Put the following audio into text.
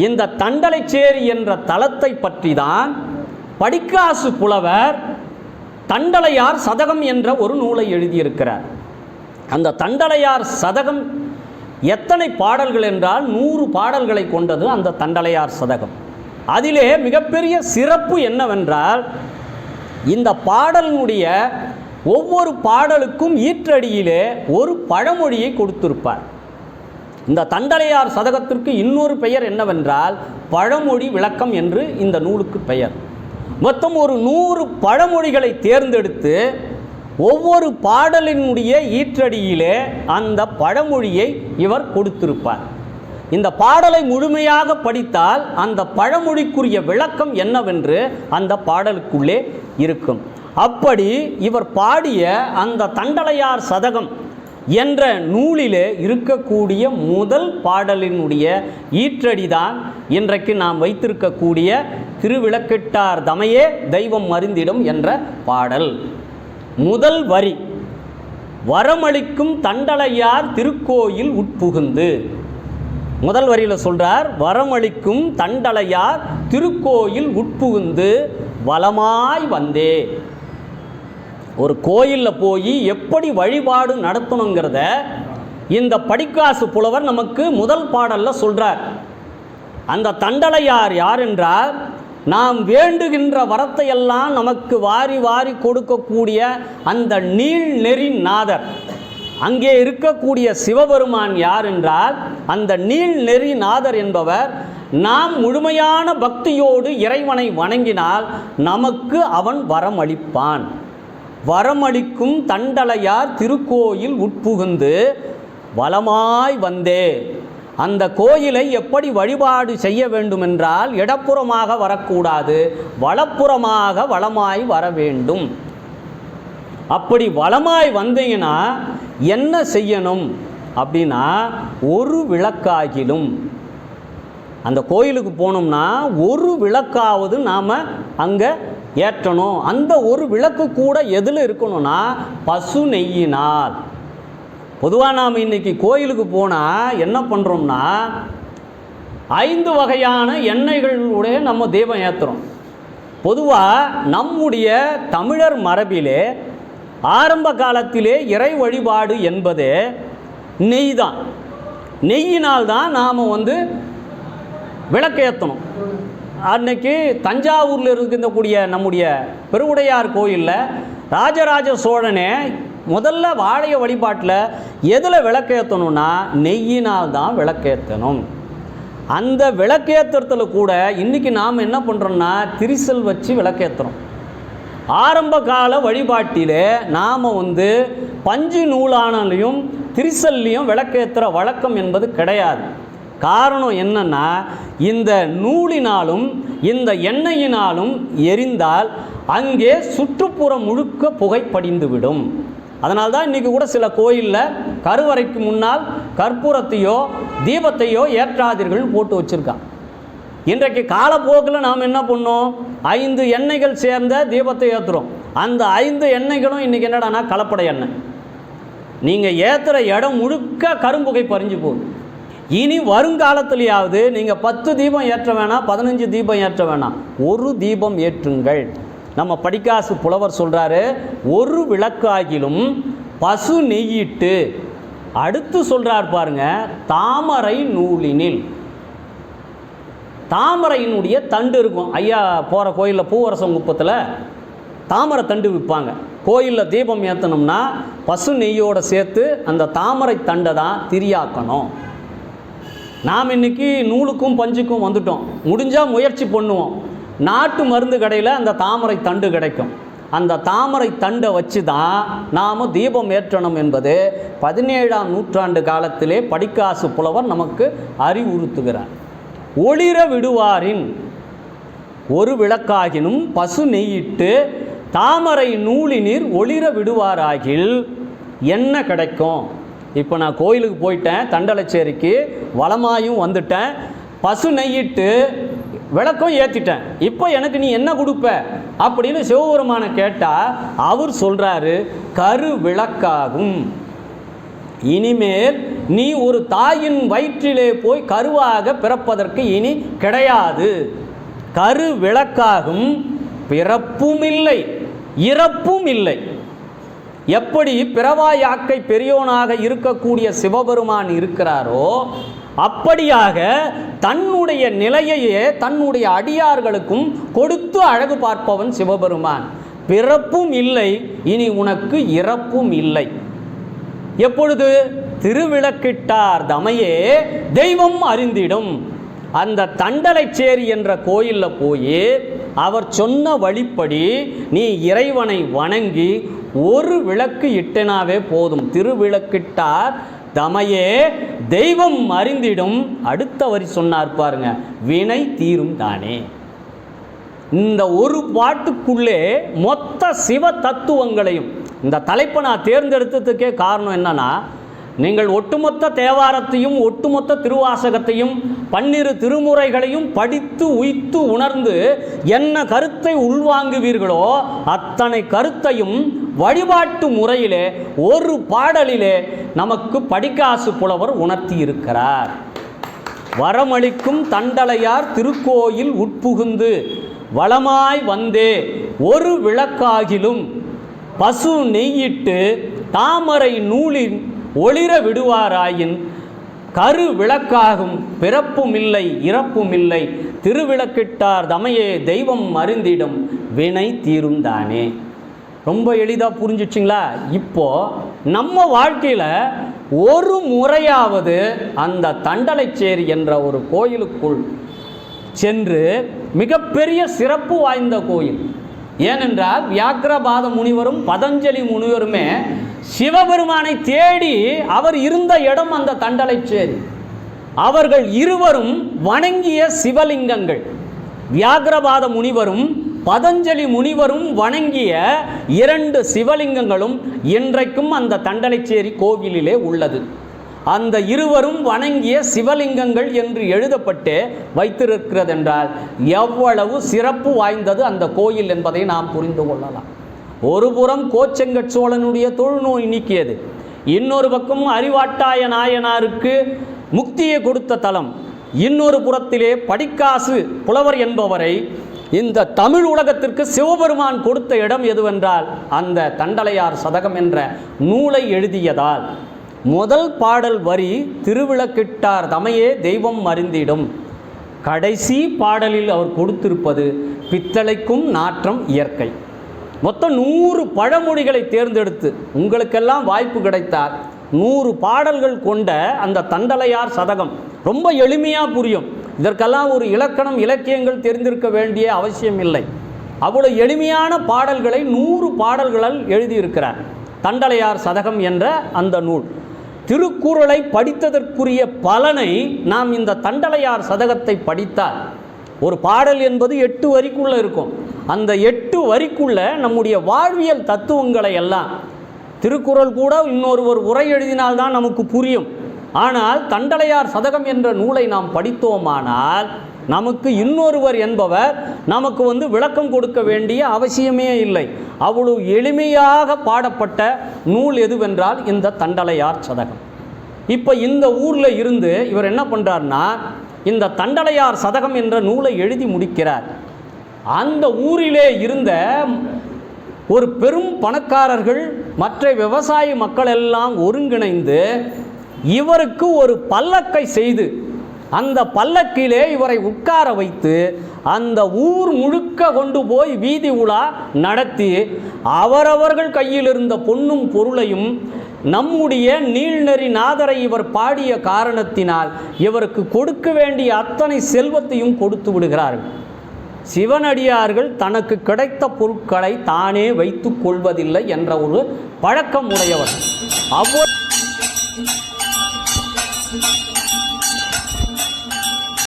இந்த தண்டலைச்சேரி என்ற தலத்தை பற்றி தான் படிக்காசு புலவர் தண்டலையார் சதகம் என்ற ஒரு நூலை எழுதியிருக்கிறார். அந்த தண்டலையார் சதகம் எத்தனை பாடல்கள் என்றால் 100 பாடல்களை கொண்டது அந்த தண்டலையார் சதகம். அதிலே மிகப்பெரிய சிறப்பு என்னவென்றால், இந்த பாடலினுடைய ஒவ்வொரு பாடலுக்கும் ஈற்றடியிலே ஒரு பழமொழியை கொடுத்திருப்பார். இந்த தண்டலையார் சதகத்திற்கு இன்னொரு பெயர் என்னவென்றால் பழமொழி விளக்கம் என்று இந்த நூலுக்கு பெயர். மொத்தம் ஒரு 100 பழமொழிகளை தேர்ந்தெடுத்து ஒவ்வொரு பாடலினுடைய ஈற்றடியிலே அந்த பழமொழியை இவர் கொடுத்திருப்பார். இந்த பாடலை முழுமையாக படித்தால் அந்த பழமொழிக்குரிய விளக்கம் என்னவென்று அந்த பாடலுக்குள்ளே இருக்கும். அப்படி இவர் பாடிய அந்த தண்டலையார் சதகம் என்ற நூலிலே இருக்கக்கூடிய முதல் பாடலினுடைய ஈற்றடிதான் இன்றைக்கு நாம் வைத்திருக்கக்கூடிய திருவிளக்கிட்டார் தமையே தெய்வம் மருந்திடும் என்ற பாடல். முதல் வரி, வரமளிக்கும் தண்டலையார் திருக்கோயில் உட்புகுந்து. முதல் வரியில் சொல்றார், வரமளிக்கும் தண்டலையார் திருக்கோயில் உட்புகுந்து வலமாய் வந்தே. ஒரு கோயிலில் போய் எப்படி வழிபாடு நடத்தணுங்கிறத இந்த படிக்காசு புலவர் நமக்கு முதல் பாடலில் சொல்கிறார். அந்த தண்டலையார் யார் என்றால், நாம் வேண்டுகின்ற வரத்தை எல்லாம் நமக்கு வாரி வாரி கொடுக்கக்கூடிய அந்த நீள் நெறி நாதர். அங்கே இருக்கக்கூடிய சிவபெருமான் யார் என்றால், அந்த நீள் நெறி நாதர் என்பவர் நாம் முழுமையான பக்தியோடு இறைவனை வணங்கினால் நமக்கு அவன் வரமளிப்பான். வரமளிக்கும் தண்டலையார் திருக்கோயில் உட்புகுந்து வலமாய் வந்தே. அந்த கோயிலை எப்படி வழிபாடு செய்ய வேண்டுமென்றால் இடப்புறமாக வரக்கூடாது, வலப்புறமாக வலமாய் வர வேண்டும். அப்படி வலமாய் வந்தீங்கன்னா என்ன செய்யணும் அப்படின்னா, ஒரு விளக்காகிலும் அந்த கோயிலுக்கு போனோம்னா ஒரு விளக்காவது நாம் அங்கே ஏற்றணும். அந்த ஒரு விளக்கு கூட எதில் இருக்கணும்னா பசு நெய்யினால். பொதுவாக நாம் இன்றைக்கி கோயிலுக்கு போனால் என்ன பண்ணுறோம்னா 5 வகையான எண்ணெய்களுடைய நம்ம தீபம் ஏற்றுறோம். பொதுவாக நம்முடைய தமிழர் மரபிலே ஆரம்ப காலத்திலே இறை வழிபாடு என்பது நெய் தான். நெய்யினால் தான் நாம் விளக்கேற்றணும். அன்னைக்கு தஞ்சாவூரில் இருக்கக்கூடிய நம்முடைய பெருவுடையார் கோயிலில் ராஜராஜ சோழனே முதல்ல வாழைய வழிபாட்டில் எதில் விளக்கேற்றணும்னா நெய்யினால் தான் விளக்கேற்றணும். அந்த விளக்கேற்றுறதுல கூட இன்றைக்கி நாம் என்ன பண்ணுறோம்னா திரிசல் வச்சு விளக்கேற்றுறோம். ஆரம்ப கால வழிபாட்டிலே நாம் பஞ்சு நூலானாலையும் திரிசல்லையும் விளக்கேற்றுற வழக்கம் என்பது கிடையாது. காரணம் என்னன்னா, இந்த நூலினாலும் இந்த எண்ணெயினாலும் எரிந்தால் அங்கே சுற்றுப்புறம் முழுக்க புகை படிந்துவிடும். அதனால்தான் இன்றைக்கி கூட சில கோயிலில் கருவறைக்கு முன்னால் கற்பூரத்தையோ தீபத்தையோ ஏற்றாதீர்கள் போட்டு வச்சுருக்கான். இன்றைக்கு காலப்போக்கில் நாம் என்ன பண்ணோம், 5 எண்ணெய்கள் சேர்ந்த தீபத்தை ஏற்றுறோம். அந்த 5 எண்ணெய்களும் இன்றைக்கி என்னடானா கலப்பட எண்ணெய். நீங்கள் ஏற்றுற இடம் முழுக்க கரும்புகை பறிஞ்சு போகுது. இனி வருங்காலத்திலேயாவது நீங்கள் 10 தீபம் ஏற்ற வேணாம், 15 தீபம் ஏற்ற வேணாம், ஒரு தீபம் ஏற்றுங்கள். நம்ம படிக்காசு புலவர் சொல்கிறாரு, ஒரு விளக்காகிலும் பசு நெய்யிட்டு. அடுத்து சொல்கிறார் பாருங்க, தாமரை நூலினில். தாமரையினுடைய தண்டு இருக்கும். ஐயா போகிற கோயிலில் பூவரசம் குப்பத்தில் தாமரை தண்டு விற்பாங்க. கோயிலில் தீபம் ஏற்றணும்னா பசு நெய்யோடு சேர்த்து அந்த தாமரை தண்டை தான் திரியாக்கணும். நாம் இன்றைக்கி நூலுக்கும் பஞ்சுக்கும் வந்துட்டோம். முடிஞ்சால் முயற்சி பண்ணுவோம். நாட்டு மருந்து கடையில் அந்த தாமரை தண்டு கிடைக்கும். அந்த தாமரை தண்டை வச்சு தான் நாம் தீபம் ஏற்றணும் என்பது 17ஆம் நூற்றாண்டு காலத்திலே படிக்காசு புலவர் நமக்கு அறிவுறுத்துகிறார். ஒளிர விடுவாரின் ஒரு விளக்காகினும் பசு நெய்யிட்டு தாமரை நூலினீர் ஒளிர விடுவாராகில் என்ன கிடைக்கும்? இப்போ நான் கோயிலுக்கு போயிட்டேன், தண்டலைச்சேரிக்கு வலமாயும் வந்துட்டேன், பசு நெய்யிட்டு விளக்கம் ஏற்றிட்டேன். இப்போ எனக்கு நீ என்ன கொடுப்ப அப்படின்னு சிவபெருமான கேட்டால் அவர் சொல்கிறாரு, கரு விளக்காகும். இனிமேல் நீ ஒரு தாயின் வயிற்றிலே போய் கருவாக பிறப்பதற்கு இனி கிடையாது. கரு விளக்காகும், பிறப்பும் இல்லை இறப்பும் இல்லை. எப்படி பிறவாயாக்கை பெரியோனாக இருக்கக்கூடிய சிவபெருமான் இருக்கிறாரோ அப்படியாக தன்னுடைய நிலையையே தன்னுடைய அடியார்களுக்கும் கொடுத்து அழகு பார்ப்பவன் சிவபெருமான். பிறப்பும் இல்லை, இனி உனக்கு இறப்பும் இல்லை. எப்பொழுது? திருவிளக்கிட்டார் தமையே தெய்வம் அறிந்திடும். அந்த தண்டலைச்சேரி என்ற கோயிலில் போய் அவர் சொன்ன வழிப்படி நீ இறைவனை வணங்கி ஒரு விளக்கு இட்டனாவே போதும். திருவிளக்கிட்டார் தமையே தெய்வம் அறிந்திடும். அடுத்த வரி சொன்னார் பாருங்க, வினை தீரும் தானே. இந்த ஒரு பாட்டுக்குள்ளே மொத்த சிவ தத்துவங்களையும், இந்த தலைப்பை நான் தேர்ந்தெடுத்ததுக்கே காரணம் என்னன்னா, நீங்கள் ஒட்டுமொத்த தேவாரத்தையும் ஒட்டுமொத்த திருவாசகத்தையும் 12 திருமுறைகளையும் படித்து உய்த்து உணர்ந்து என்ன கருத்தை உள்வாங்குவீர்களோ அத்தனை கருத்தையும் வழிபாட்டு முறையிலே ஒரு பாடலிலே நமக்கு படிக்காசு புலவர் உணர்த்தி இருக்கிறார். வரமளிக்கும் தண்டலையார் திருக்கோயில் உட்புகுந்து வளமாய் வந்தே ஒரு விளக்காகிலும் பசு நெய்யிட்டு தாமரை நூலின் ஒளிர விடுவாராயின் கரு விளக்காகும், பிறப்பும் இல்லை இறப்பும் இல்லை. திருவிளக்கிட்டார் தமையே தெய்வம் அறிந்திடும், வினை தீரும் தானே. ரொம்ப எளிதாக புரிஞ்சிச்சிங்களா? இப்போ நம்ம வாழ்க்கையில் ஒரு முறையாவது அந்த தண்டலைச்சேரி என்ற ஒரு கோயிலுக்குள் சென்று, மிகப்பெரிய சிறப்பு வாய்ந்த கோயில். ஏனென்றால் வியாக்கிரபாத முனிவரும் பதஞ்சலி முனிவருமே சிவபெருமானை தேடி அவர் இருந்த இடம் அந்த தண்டலைச்சேரி. அவர்கள் இருவரும் வணங்கிய சிவலிங்கங்கள். வியாக்கிரபாத முனிவரும் பதஞ்சலி முனிவரும் வணங்கிய 2 சிவலிங்கங்களும் இன்றைக்கும் அந்த தண்டலைச்சேரி கோவிலிலே உள்ளது. அந்த இருவரும் வணங்கிய சிவலிங்கங்கள் என்று எழுதப்பட்டு வைத்திருக்கிறது என்றால் எவ்வளவு சிறப்பு வாய்ந்தது அந்த கோயில் என்பதை நாம் புரிந்து கொள்ளலாம். ஒரு புறம் கோச்செங்கட் சோழனுடைய தொழுநோய் நீக்கியது, இன்னொரு பக்கம் அறிவாட்டாய நாயனாருக்கு முக்தியை கொடுத்த தலம், இன்னொரு புறத்திலே படிக்காசு புலவர் என்பவரை இந்த தமிழ் உலகத்திற்கு சிவபெருமான் கொடுத்த இடம் எதுவென்றால் அந்த தண்டலையார் சதகம் என்ற நூலை எழுதியதால். முதல் பாடல் வரி திருவிளக்கிட்டார் தமையே தெய்வம் அறிந்திடும். கடைசி பாடலில் அவர் கொடுத்திருப்பது பித்தளைக்கும் நாற்றம் இயற்கை. மொத்தம் 100 பழமொழிகளை தேர்ந்தெடுத்து, உங்களுக்கெல்லாம் வாய்ப்பு கிடைத்தால் 100 பாடல்கள் கொண்ட அந்த தண்டலையார் சதகம் ரொம்ப எளிமையாக புரியும். இதற்கெல்லாம் ஒரு இலக்கணம் இலக்கியங்கள் தெரிந்திருக்க வேண்டிய அவசியம் இல்லை. அவ்வளோ எளிமையான பாடல்களை 100 பாடல்களால் எழுதியிருக்கிறார் தண்டலையார் சதகம் என்ற அந்த நூல். திருக்குறளை படித்ததற்குரிய பலனை நாம் இந்த தண்டலையார் சதகத்தை படித்தால், ஒரு பாடல் என்பது 8 வரிக்குள்ளே இருக்கும். அந்த 8 வரிக்குள்ளே நம்முடைய வாழ்வியல் தத்துவங்களை எல்லாம், திருக்குறள் கூட இன்னொருவர் உரை எழுதினால்தான் நமக்கு புரியும். ஆனால் தண்டலையார் சதகம் என்ற நூலை நாம் படித்தோமானால் நமக்கு இன்னொருவர் என்பவர் நமக்கு விளக்கம் கொடுக்க வேண்டிய அவசியமே இல்லை. அவ்வளவு எளிமையாக பாடப்பட்ட நூல் எதுவென்றால் இந்த தண்டலையார் சதகம். இப்போ இந்த ஊரில் இருந்து இவர் என்ன பண்ணுறார்னா, இந்த தண்டலையார் சதகம் என்ற நூலை எழுதி முடிக்கிறார். அந்த ஊரிலே இருந்த ஒரு பெரும் பணக்காரர்கள் மற்ற விவசாய மக்கள் எல்லாம் ஒருங்கிணைந்து இவருக்கு ஒரு பல்லக்கை செய்து அந்த பல்லக்கிலே இவரை உட்கார வைத்து அந்த ஊர் முழுக்க கொண்டு போய் வீதி உலா நடத்தி அவரவர்கள் கையில் இருந்த பொன்னும் பொருளையும் நம்முடைய நீள்நெறி நாதரை இவர் பாடிய காரணத்தினால் இவருக்கு கொடுக்க வேண்டிய அத்தனை செல்வத்தையும் கொடுத்து விடுகிறார்கள். சிவனடியார்கள் தனக்கு கிடைத்த பொருட்களை தானே வைத்து கொள்வதில்லை என்ற ஒரு பழக்கம் உடையவர்.